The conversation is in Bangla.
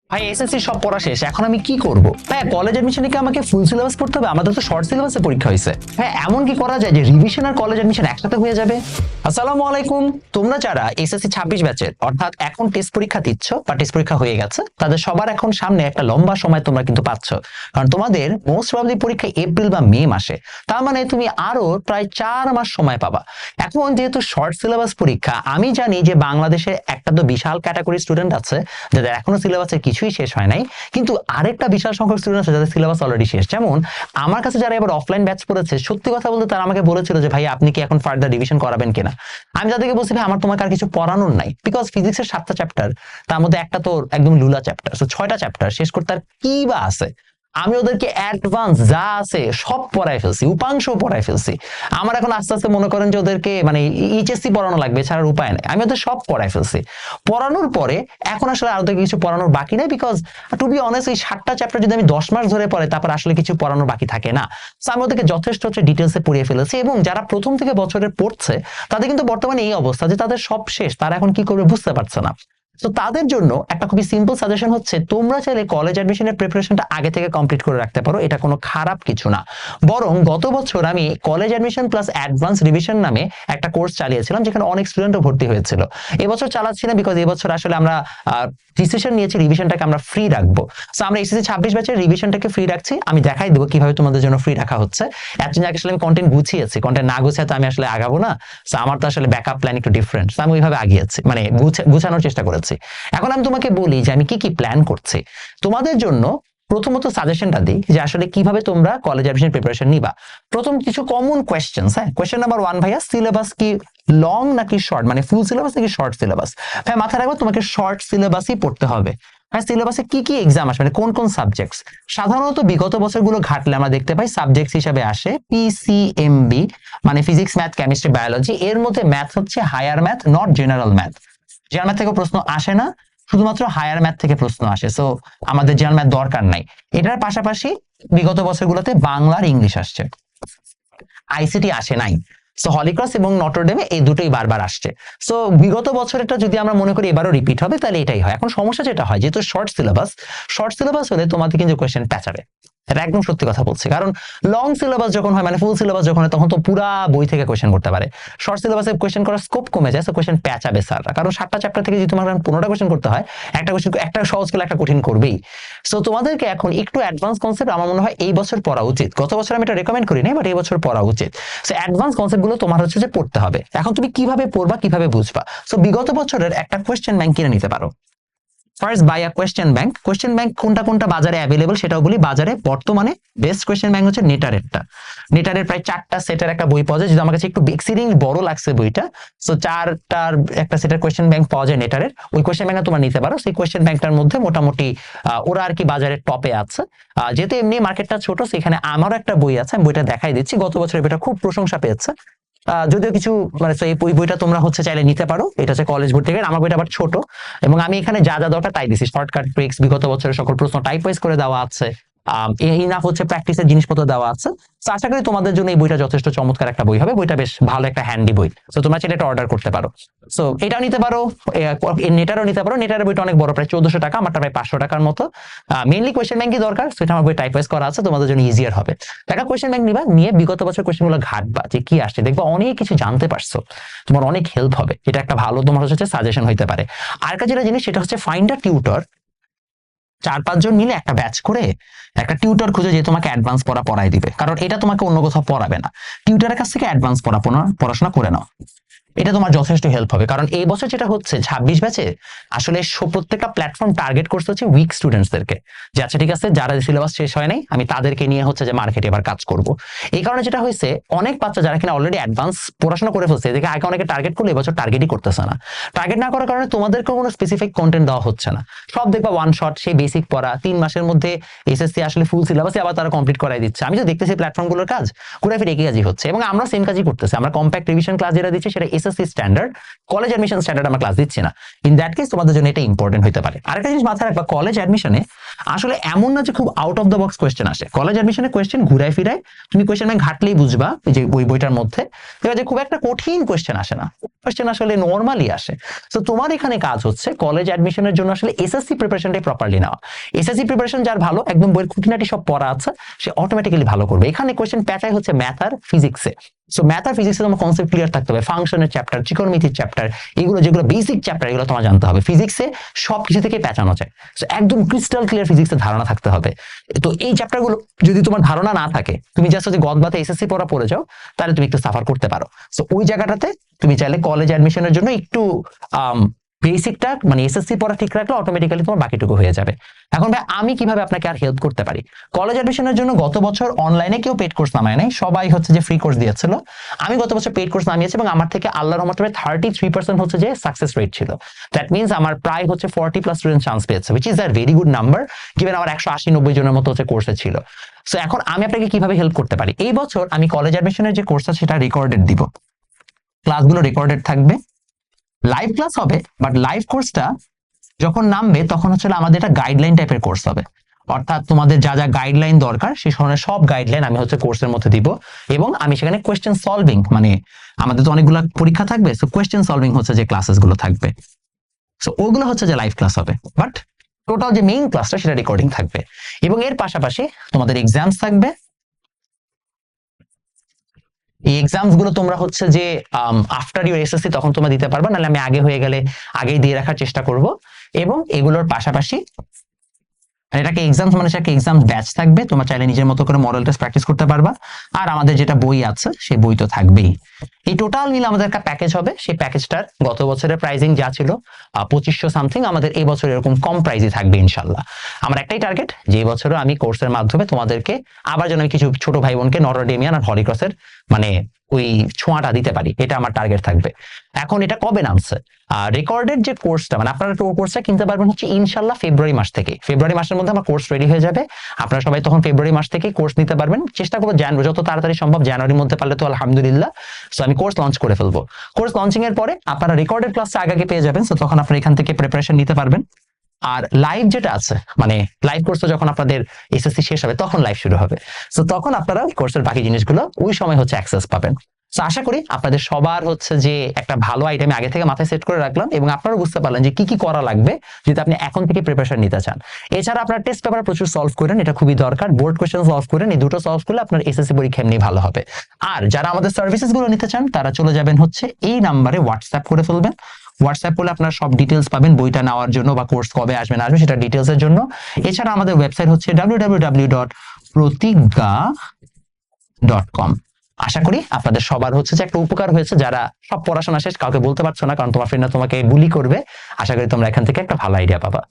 ভাই এসএসসি সব পড়া শেষ, এখন আমি কি করব? হ্যাঁ, কলেজ অ্যাডমিশনে কি আমাকে ফুল সিলেবাস পড়তে হবে? আমাদের তো শর্ট সিলেবাসে পরীক্ষা হয়েছে। হ্যাঁ, এমন কি করা যায় যে রিভিশন আর কলেজ অ্যাডমিশন একসাথে হয়ে যাবে? আসসালামু আলাইকুম। তোমরা যারা এসএসসি 26 ব্যাচের, অর্থাৎ এখন টেস্ট পরীক্ষা দিচ্ছ বা টেস্ট পরীক্ষা হয়ে গেছে, তাদের সবার এখন সামনে একটা লম্বা সময় তোমরা কিন্তু পাচ্ছ। কারণ তোমাদের মোস্ট প্রবাবলি পরীক্ষা এপ্রিল বা মে মাসে। তার মানে তুমি আরো প্রায় 4 মাস সময় পাবা। এখন যেহেতু শর্ট সিলেবাস পরীক্ষা, আমি জানি যে বাংলাদেশে একটা তো বিশাল ক্যাটাগরি স্টুডেন্ট আছে যাদের এখনো সিলেবাসের কিছুই শেষ হয় নাই, কিন্তু আরেকটা বিশাল সংখ্যক স্টুডেন্ট আছে যাদের সিলেবাস অলরেডি শেষ। যেমন আমার কাছে যারা এবার অফলাইন ব্যাচ পড়েছে, সত্যি কথা বলতে তারা আমাকে বলেছিল যে ভাই আপনি কি এখন ফার্দার রিভিশন করাবেন কিনা। আমি তাদেরকে বলছি ভাই আমার তোমাকে আর কিছু পড়ানোর নাই, বিকজ ফিজিক্সের 7টা চ্যাপ্টার, তার মধ্যে একটা তো একদম লুলা চ্যাপ্টার, সো 6টা চ্যাপ্টার শেষ করতে আর কি বা আছে। আমি ওদেরকে অ্যাডভান্স যা আছে সব পড়াই ফেলছি, উপাংশ পড়াই ফেলছি। আমার এখন আস্তে আস্তে মনে করেন যে ওদেরকে মানে এইচএসসি পড়ানো লাগবে, ছাড়ার উপায় নেই। আমি ওদের সব পড়াই ফেলছি। পড়ানোর পরে এখন আসলে আর ওদের কিছু পড়ানোর বাকি নেই, বিকজ টু বি অনেস্ট এই 7টা চ্যাপ্টার যদি আমি 10 মাস ধরে পড়ে তারপর আসলে কিছু পড়ানোর বাকি থাকে না। সো আমি ওদেরকে যথেষ্ট ডিটেলসে পড়িয়ে ফেলেছি, এবং যারা প্রথম থেকে বছরের পড়ছে তাদের কিন্তু বর্তমানে এই অবস্থা যে তাদের সব শেষ, তারা এখন কি করবে বুঝতে পারছে না। তো তাদের জন্য একটা খুবই সিম্পল সাজেশন হচ্ছে, তোমরা চাইলে কলেজ অ্যাডমিশনের প্রিপারেশনটা আগে থেকে কমপ্লিট করে রাখতে পারো। এটা কোনো খারাপ কিছু না। বরং গত বছর আমি college admission plus advance revision নামে একটা কোর্স চালিয়েছিলাম, যেখানে অনেক স্টুডেন্টও ভর্তি হয়েছিল। এবছর চালাচ্ছি না, বিকজ এবছর আসলে আমরা ডিসিশন নিয়েছি রিভিশনটাকে আমরা ফ্রি রাখবো। সো আমরা এসএসসি 26 ব্যাচের রিভিশনটাকে ফ্রি রাখছি। আমি দেখাই দেবো কিভাবে তোমাদের জন্য ফ্রি রাখা হচ্ছে। এতদিন আগে আসলে আমি কন্টেন্ট গুছিয়েছি, কন্টেন্ট না গুছিয়ে তো আমি আসলে আগাবো না। সো আমার তো আসলে ব্যাকআপ প্ল্যান একটু ডিফারেন্ট, আমি ওইভাবে আগিয়েছি, মানে গুছানোর চেষ্টা করেছি। এখন আমি তোমাকে বলি যে আমি কি কি প্ল্যান করছি তোমাদের জন্য। প্রথমত সাজেশনটা দিই যে আসলে কিভাবে তোমরা কলেজ অ্যাডমিশন প্রিপারেশন নিবা। প্রথম কিছু কমন কোয়েশ্চেন্স। হ্যাঁ, কোয়েশ্চেন নাম্বার 1, ভাইয়া সিলেবাস কি লং নাকি শর্ট, মানে ফুল সিলেবাস নাকি শর্ট সিলেবাস? হ্যাঁ, মাথায় রাখবো তোমাকে শর্ট সিলেবাসই পড়তে হবে। হ্যাঁ, সিলেবাসে কি কি এক্সাম আসে, মানে কোন কোন সাবজেক্টস। সাধারণত বিগত বছরগুলো ঘাটলে আমরা দেখতে পাই সাবজেক্টস হিসেবে আসে পিসিএমবি, মানে ফিজিক্স, ম্যাথ, কেমিস্ট্রি, বায়োলজি। এর মধ্যে ম্যাথ হচ্ছে higher math, not general math. General math থেকে প্রশ্ন আসে না, শুধুমাত্র হায়ার ম্যাথ থেকে প্রশ্ন আসে। সো আমাদের জেনারেল ম্যাথ দরকার নাই। এটার পাশাপাশি বিগত বছরগুলোতে বাংলা আর ইংলিশ আসছে, আইসিটি আসে নাই। সো হলিক্রস এবং নটরডেমে এই দুটোই বারবার আসছে। সো বিগত বছরেরটা যদি আমরা মনে করি এবারও রিপিট হবে, তাহলে এটাই হয়। এখন সমস্যা যেটা হয়, যেহেতু শর্ট সিলেবাস হলে তোমাদের কিন্তু কোয়েশ্চেন প্যাচাবে। এটা একদম সত্যি কথা বলছি, কারণ লং সিলেবাস যখন হয়, মানে ফুল সিলেবাস যখন হয়, তখন তো পুরা বই থেকে কোয়েশ্চেন করতে পারে। শর্ট সিলেবাসে কোয়েশ্চেন করার স্কোপ কমে যায়, সো কোয়েশ্চেন প্যাচাবে স্যাররা। কারণ 7টা চ্যাপ্টার থেকে যদি তোমার 15টা কোয়েশ্চেন করতে হয়, একটা কোয়েশ্চেন, একটা সহজ করলে একটা কঠিন করবেই। সো তোমাদেরকে এখন একটু অ্যাডভান্স কনসেপ্ট আমার মনে হয় এই বছর পড়া উচিত। গত বছর আমি এটা রেকমেন্ড করি নাই, বাট এই বছর পড়া উচিত। সো অ্যাডভান্স কনসেপ্ট গুলো তোমার হচ্ছে যে পড়তে হবে। এখন তুমি কিভাবে পড়বা, কিভাবে বুঝবা? সো বিগত বছরের একটা কোয়েশ্চেন ব্যাংক কিনে নিতে পারো। First buy a question bank. Question bank কোনটা কোনটা বাজারে অ্যাভেলেবল সেটাও বলি। বাজারে বর্তমানে বেস্ট কোয়েশ্চেন ব্যাংক হচ্ছে নেটারেরটা। নেটারের প্রায় 4টা সেটের একটা বই পাওয়া যায়, যদি আমার কাছে একটু এক্সিডিং বড় লাগছে বইটা। সো 4টার একটা সেটের কোয়েশ্চেন ব্যাংক পাওয়া যায় নেটারের। ওই কোয়েশ্চেন ব্যাংকটা তোমরা নিতে পারো। সেই কোয়েশ্চেন ব্যাংকটার মধ্যে মোটামুটি ওরা আর কি বাজারের টপে আছে। যেহেতু এমনি মার্কেটটা ছোট, সেখানে আমারও একটা বই আছে, আমি বইটা দেখাই দিচ্ছি। গত বছর বইটা খুব প্রশংসা পেয়েছে। যদিও কিছু মানে এই বইটা তোমরা হচ্ছে চাইলে নিতে পারো। এটা হচ্ছে কলেজ বোর্ড থেকে। আমার বইটা আবার ছোট, এবং আমি এখানে যা যা দরকার তাই দিছি। শর্টকাট ট্রিক্স, বিগত বছরের সকল প্রশ্ন টাইপ ওয়াইজ করে দেওয়া আছে। ইনাফ হচ্ছে প্র্যাকটিসের জিনিসপত্র দেওয়া আছে। তো আশা করি তোমাদের জন্য এই বইটা যথেষ্ট চমৎকার একটা বই হবে। বইটা বেশ ভালো একটা হ্যান্ডি বই। তো তোমরা চাইলে এটা অর্ডার করতে পারো। সো এটাও নিতে পারো, নেটারও নিতে পারো। নেটারের বইটা অনেক বড়, প্রায় 1400 টাকা, আমারটা প্রায় 500 টাকার মতো। মেইনলি কোয়েশ্চেন ব্যাংকই দরকার, সেটা আমার বই টাইপ ওয়াইজ করা আছে, তোমাদের জন্য ইজিয়ার হবে। একটা কোয়েশ্চেন ব্যাংক নিবা, নিয়ে বিগত বছর কোয়েশ্চেন গুলো ঘাটবা যে কি আসছে, দেখবা অনেক কিছু জানতে পারছো, তোমার অনেক হেল্প হবে। এটা একটা ভালো তোমার হচ্ছে সাজেশন হইতে পারে। আর একটা যেটা জিনিস সেটা হচ্ছে ফাইন্ড আ টিউটর। 4-5 জন মিলে একটা ব্যাচ করে একটা টিউটর খুঁজে, যে তোমাকে অ্যাডভান্স পড়ায় দিবে, কারণ এটা তোমাকে অন্য কোথাও পড়াবে না। টিউটরের কাছ থেকে অ্যাডভান্স পড়াশোনা করে নাও, এটা তোমার যথেষ্ট হেল্প হবে। কারণ এই বছর যেটা হচ্ছে 26 ব্যাচে আসলে প্রত্যেকটা প্ল্যাটফর্ম টার্গেট করছে হচ্ছে উইক স্টুডেন্টসদেরকে, যে আচ্ছা ঠিক আছে যারা সিলেবাস শেষ হয় নাই আমি তাদেরকে নিয়ে হচ্ছে যে মার্কেটে এবার কাজ করব। এই কারণে যেটা হয়েছে, অনেক বাচ্চা যারা কিনা অলরেডি অ্যাডভান্স পড়াশোনা করে ফেলছে, এদিকে আগে অনেকে টার্গেট করলে এবছর টার্গেটই করতেছে না। টার্গেট না করার কারণে তোমাদেরকে কোনো স্পেসিফিক কন্টেন্ট দেওয়া হচ্ছে না। সব দেখবা ওয়ান শট, সেই বেসিক পড়া 3 মাসের মধ্যে এসএসসি আসলে ফুল সিলেবাসে আবার তারা কমপ্লিট করাই দিচ্ছে। আমি তো দেখতেছি প্ল্যাটফর্মগুলোর কাজ ঘুরে ফিরে একই কাজই হচ্ছে, এবং আমরা সেম কাজই করতেছি। আমরা কম্প্যাক্ট রিভিশন ক্লাস যেটা দিচ্ছি সেটা SSC standard, college admission standard আমরা ক্লাস দিচ্ছি না। ইন দ্যাট কেস তোমাদের জন্য এটা ইম্পর্টেন্ট হতে পারে। আরেকটা জিনিস মাথায় রাখবা, কলেজ অ্যাডমিশনে আসলে এমন না যে খুব out of the box question আসে। কলেজ অ্যাডমিশনে কোয়েশ্চেন ঘুরায় ফিরায় তুমি কোয়েশ্চেন ব্যাংক ঘাটলেই বুঝবা যে ওই বইটার মধ্যে যে খুব একটা কঠিন কোয়েশ্চেন আসে না, কোয়েশ্চেন আসলে নর্মালি আসে। তো তোমার এখানে কাজ হচ্ছে কলেজ অ্যাডমিশনের জন্য আসলে এসএসসি প্রিপারেশনটাই প্রপারলি নেওয়া। এসএসসি প্রিপারেশন যার ভালো, একদম বইয়ের খুঁটিনাটি সব পড়া আছে, সে অটোমেটিক্যালি ভালো করবে। এখানে কোয়েশ্চেন প্যাটার্ন হচ্ছে ম্যাথ আর ফিজিক্সে। সো ম্যাথ আর ফিজিক্সে তোমার কনসেপ্ট ক্লিয়ার থাকতে হবে, ফাংশনের চ্যাপ্টার, ত্রিকোণমিতির চ্যাপ্টার, এগুলো যেগুলো বেসিক চ্যাপ্টার এগুলো তোমার জানতে হবে। ফিজিক্সে সবকিছু থেকে পেঁচানো যায়, সো একদম ক্রিস্টাল ক্লিয়ার ফিজিক্সের ধারণা থাকতে হবে। তো এই চ্যাপ্টারগুলো যদি তোমার ধারণা না থাকে, তুমি জাস্ট যদি গদবাতে এসএসসি পড়া পড়ে যাও, তাহলে তুমি একটু সাফার করতে পারো। সো ওই জায়গাটাতে তুমি চাইলে কলেজ অ্যাডমিশনের জন্য একটু বেসিকটা মানে এসএসসি পড়া ঠিক রাখলে অটোমেটিক্যালি তোমার বাকিটুকু হয়ে যাবে। এখন ভাই আমি কিভাবে আপনাকে আর হেল্প করতে পারি? কলেজ অ্যাডমিশনের জন্য গত বছর অনলাইনে কেউ পেড কোর্স নামায় নাই, সবাই হচ্ছে যে ফ্রি কোর্স দিয়েছিল। আমি গত বছর পেড কোর্স নামিয়েছি এবং আমার থেকে আল্লাহর রহমতে 33% হচ্ছে যে সাকসেস রেট ছিল। দ্যাট মিনস আমার প্রায় হচ্ছে 40+ স্টুডেন্ট চান্স পেয়েছে, which is a very good number given আমার 180-90 জনের মতো হচ্ছে কোর্সে ছিল। সো এখন আমি আপনাকে কিভাবে হেল্প করতে পারি? এই বছর আমি কলেজ অ্যাডমিশনের যে কোর্স আছে সেটা রেকর্ডেড দিব, ক্লাসগুলো রেকর্ডেড থাকবে, লাইভ ক্লাস হবে, বাট লাইভ কোর্সটা যখন নামবে তখন হচ্ছে আমাদের এটা গাইডলাইন টাইপের কোর্স হবে। অর্থাৎ তোমাদের যা যা গাইডলাইন দরকার সেই ধরনের সব গাইডলাইন আমি হচ্ছে কোর্সের মধ্যে দিব, এবং আমি সেখানে কোয়েশ্চেন সলভিং, মানে আমাদের তো অনেকগুলো পরীক্ষা থাকবে, সো কোয়েশ্চেন সলভিং হচ্ছে যে ক্লাসেস গুলো থাকবে। সো ওগুলো হচ্ছে যে লাইভ ক্লাস হবে, বাট টোটাল যে মেইন ক্লাসটা সেটা রেকর্ডিং থাকবে। এবং এর পাশাপাশি তোমাদের এক্সামস থাকবে। এই এক্সামস গুলো তোমরা হচ্ছে যে আফটার ইউর এসএসসি তখন তোমরা দিতে পারবে, নাহলে আমি আগে হয়ে গেলে আগেই দিয়ে রাখার চেষ্টা করব। এবং এগুলোর পাশাপাশি এটাকে এক্সামস মানে একটা এক্সামস ব্যাচ থাকবে, তোমরা চাইলে নিজের মতো করে মডেল টেস্ট প্র্যাকটিস করতে পারবা। আর আমাদের যেটা বই আছে সেই বই তো থাকবেই। এই টোটাল মিলে আমাদের একটা প্যাকেজ হবে। সেই প্যাকেজটার গত বছরের প্রাইসিং যা ছিল 2500 সামথিং, আমাদের এই বছর এরকম কম প্রাইসে থাকবে ইনশাল্লাহ। আমার একটাই টার্গেট যে এই বছরও আমি কোর্সের মাধ্যমে তোমাদেরকে আবার যেন আমি কিছু ছোট ভাই বোনকে নটরডেমিয়ান আর হলি ক্রসের মানে ওই ছোঁয়াটা দিতে পারি, এটা আমার টার্গেট থাকবে। এখন এটা কবে নামছে? রেকর্ডেড যে কোর্সটা মানে আপনারা কোর্সটা কিনতে পারবেন হচ্ছে ইনশাল্লাহ ফেব্রুয়ারি মাস থেকে। ফেব্রুয়ারি মাসের মধ্যে আমার কোর্স রেডি হয়ে যাবে, আপনারা সবাই তখন ফেব্রুয়ারি মাস থেকে কোর্স নিতে পারবেন। চেষ্টা করবো জানুয়ারি, যত তাড়াতাড়ি সম্ভব জানুয়ারির মধ্যে পারলে তো আলহামদুলিল্লাহ। সো আমি কোর্স লঞ্চ করে ফেলবো। কোর্স লঞ্চিং এর পরে আপনারা রেকর্ডেড ক্লাসটা আগে পেয়ে যাবেন, সো তখন আপনারা এখান থেকে প্রিপারেশন নিতে পারবেন। আর লাইভ যেটা আছে মানে লাইভ কোর্সটা যখন আপনাদের এসএসসি শেষ হবে তখন লাইভ শুরু হবে, সো তখন আপনারা কোর্সের বাকি জিনিসগুলো ওই সময় হচ্ছে অ্যাক্সেস পাবেন। তো আশা করি আপনাদের সবার হচ্ছে যে একটা ভালো আইটেম আগে থেকে মাথায় সেট করে রাখলাম, এবং আপনারা বুঝতে পারলেন যে কি কি করা লাগবে যদি আপনি এখন থেকে প্রিপারেশন নিতে চান। এছাড়া আপনার টেস্ট পেপার প্রচুর সলভ করেন, এটা খুবই দরকার। বোর্ড কোয়েশ্চেন সলভ করেন, এই দুটো সলভ করলে আপনার এসএসসি পরীক্ষা এমনি ভালো হবে। আর যারা আমাদের সার্ভিসেস গুলো নিতে চান তারা চলে যাবেন হচ্ছে এই নাম্বারে হোয়াটসঅ্যাপ করে ফেলবেন। হোয়াটসঅ্যাপ করলে আপনার সব ডিটেলস পাবেন, বইটা নেওয়ার জন্য বা কোর্স কবে আসবে না আসবে সেটা ডিটেলস এর জন্য। এছাড়া আমাদের ওয়েবসাইট হচ্ছে www.protigga.com। আশা করি আপনাদের সবার হচ্ছে যে একটা উপকার হয়েছে, যারা সব পড়াশোনা শেষ কাউকে বলতে পারছো না কারণ তোমার ফ্রেন্ডরা তোমাকে বুলি করবে। আশা করি তোমরা এখান থেকে একটা ভালো আইডিয়া পাবা।